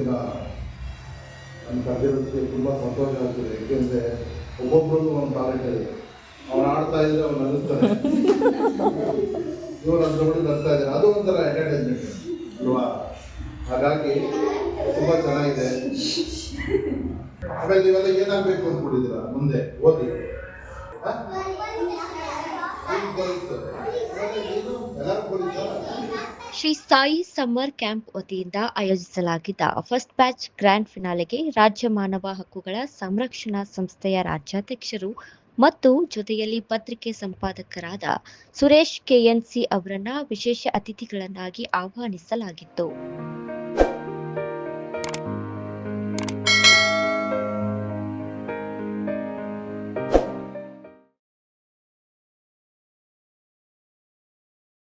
ದಿನ ನನ್ನ ಕರೆದಿರೋದಕ್ಕೆ ತುಂಬ ಸಂತೋಷ ಆಗ್ತದೆ. ಏಕೆಂದರೆ ಒಬ್ಬೊಬ್ಬರಲ್ಲೂ ಒಂದು ಟ್ಯಾಲೆಂಟ್ ಇದೆ. ಅವ್ನು ಆಡ್ತಾ ಇದ್ರೆ ಅವ್ನು ನಗಿಸ್ತಾನೆ, ಇವ್ರು ಅಂತ ನೋಡಿ ನಗ್ತಾ ಇದ್ದಾರೆ. ಅದು ಒಂಥರ ಎಂಟರ್ಟೈನ್ಮೆಂಟ್ ಅಲ್ವಾ? ಹಾಗಾಗಿ ತುಂಬ ಚೆನ್ನಾಗಿದೆ. ಆಮೇಲೆ ನೀವೆಲ್ಲ ಏನಾಗಬೇಕು ಅಂದ್ಕೊಂಡಿದ್ದೀರಾ ಮುಂದೆ ಓದಿ? ಶ್ರೀ ಸಾಯಿ ಸಮ್ಮರ್ ಕ್ಯಾಂಪ್ ವತಿಯಿಂದ ಆಯೋಜಿಸಲಾಗಿದ್ದ ಫಸ್ಟ್ ಬ್ಯಾಚ್ ಗ್ರ್ಯಾಂಡ್ ಫಿನಾಲೆಗೆ ರಾಜ್ಯ ಮಾನವ ಹಕ್ಕುಗಳ ಸಂರಕ್ಷಣಾ ಸಂಸ್ಥೆಯ ರಾಜ್ಯಾಧ್ಯಕ್ಷರು ಮತ್ತು ಜೊತೆಯಲ್ಲಿ ಪತ್ರಿಕೆ ಸಂಪಾದಕರಾದ ಸುರೇಶ್ ಕೆಎನ್ಸಿ ಅವರನ್ನ ವಿಶೇಷ ಅತಿಥಿಗಳನ್ನಾಗಿ ಆಹ್ವಾನಿಸಲಾಗಿತ್ತು.